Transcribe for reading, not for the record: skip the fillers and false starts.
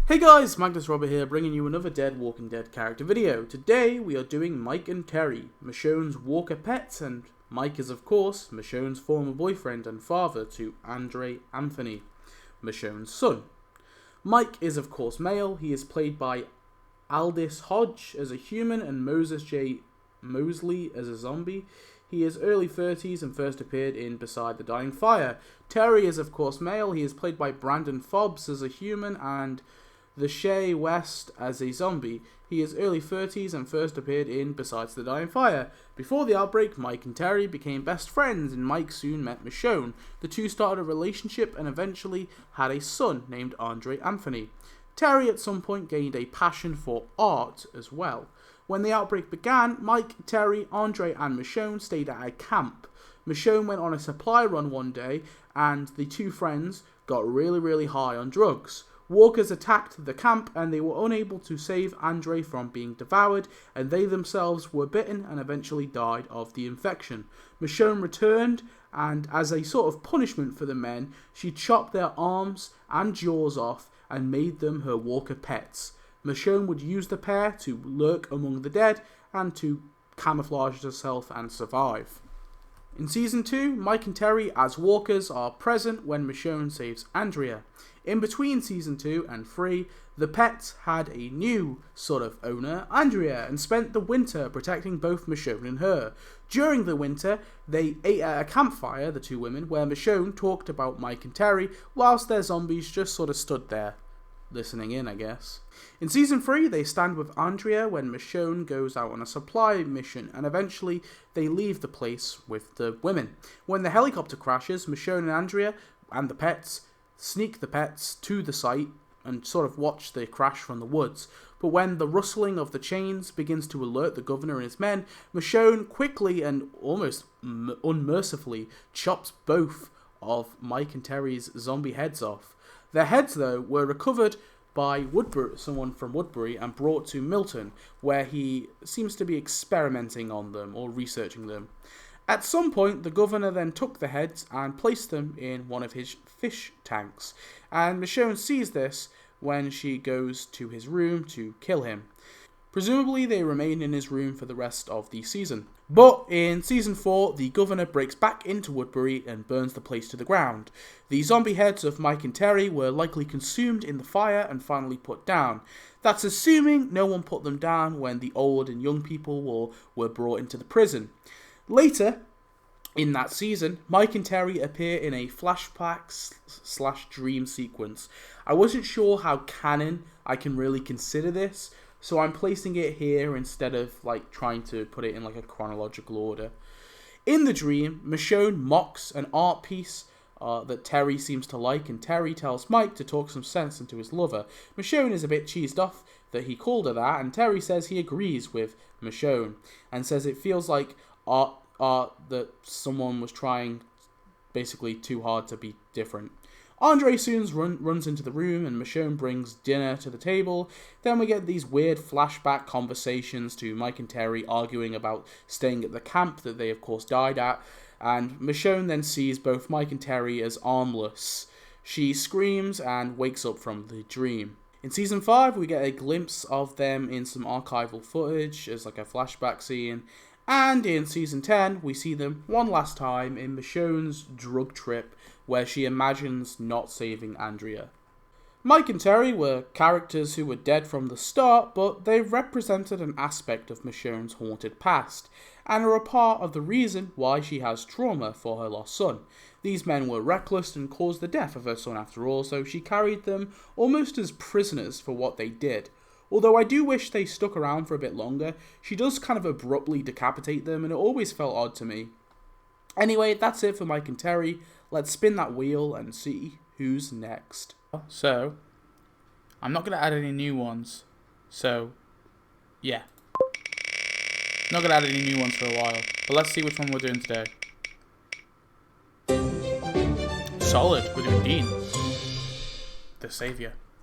Hey guys, Magnus Robert here, bringing you another Dead Walking Dead character video. Today we are doing Mike and Terry, Michonne's walker pets, and Mike is of course Michonne's former boyfriend and father to Andre Anthony, Michonne's son. Mike is of course male. He is played by Aldis Hodge as a human and Moses J. Mosley as a zombie. He is early 30s and first appeared in Beside the Dying Fire. Terry is of course male. He is played by Brandon Fobbs as a human and the Shea West as a zombie. He is early 30s and first appeared in Besides the Dying Fire. Before the outbreak, Mike and Terry became best friends and Mike soon met Michonne. The two started a relationship and eventually had a son named Andre Anthony. Terry at some point gained a passion for art as well. When the outbreak began, Mike, Terry, Andre and Michonne stayed at a camp. Michonne went on a supply run one day and the two friends got really high on drugs. Walkers attacked the camp and they were unable to save Andre from being devoured, and they themselves were bitten and eventually died of the infection. Michonne returned, and as a sort of punishment for the men, she chopped their arms and jaws off and made them her walker pets. Michonne would use the pair to lurk among the dead and to camouflage herself and survive. In Season 2, Mike and Terry as walkers are present when Michonne saves Andrea. In between Season 2 and 3, the pets had a new sort of owner, Andrea, and spent the winter protecting both Michonne and her. During the winter, they ate at a campfire, the two women, where Michonne talked about Mike and Terry, whilst their zombies just sort of stood there, listening in, I guess. In Season 3, they stand with Andrea when Michonne goes out on a supply mission, and eventually they leave the place with the women. When the helicopter crashes, Michonne and Andrea and the pets sneak the pets to the site and sort of watch the crash from the woods. But when the rustling of the chains begins to alert the governor and his men, Michonne quickly and almost unmercifully chops both of Mike and Terry's zombie heads off. Their heads, though, were recovered by someone from Woodbury and brought to Milton, where he seems to be experimenting on them or researching them. At some point, the governor then took the heads and placed them in one of his fish tanks, and Michonne sees this when she goes to his room to kill him. Presumably, they remain in his room for the rest of the season. But in Season 4, the governor breaks back into Woodbury and burns the place to the ground. The zombie heads of Mike and Terry were likely consumed in the fire and finally put down. That's assuming no one put them down when the old and young people were brought into the prison. Later in that season, Mike and Terry appear in a flashback/dream sequence. I wasn't sure how canon I can really consider this, so I'm placing it here instead of trying to put it in a chronological order. In the dream, Michonne mocks an art piece that Terry seems to like, and Terry tells Mike to talk some sense into his lover. Michonne is a bit cheesed off that he called her that, and Terry says he agrees with Michonne and says it feels like art that someone was trying basically too hard to be different. Andre soon runs into the room and Michonne brings dinner to the table. Then we get these weird flashback conversations to Mike and Terry arguing about staying at the camp that they of course died at, and Michonne then sees both Mike and Terry as armless. She screams and wakes up from the dream. In Season 5, we get a glimpse of them in some archival footage as a flashback scene. And in Season 10, we see them one last time in Michonne's drug trip, where she imagines not saving Andrea. Mike and Terry were characters who were dead from the start, but they represented an aspect of Michonne's haunted past, and are a part of the reason why she has trauma for her lost son. These men were reckless and caused the death of her son after all, so she carried them almost as prisoners for what they did. Although I do wish they stuck around for a bit longer, she does kind of abruptly decapitate them, and it always felt odd to me. Anyway, that's it for Mike and Terry. Let's spin that wheel and see who's next. So, I'm not going to add any new ones. So, yeah. Not going to add any new ones for a while. But let's see which one we're doing today. Solid. We're doing Dean, the Saviour.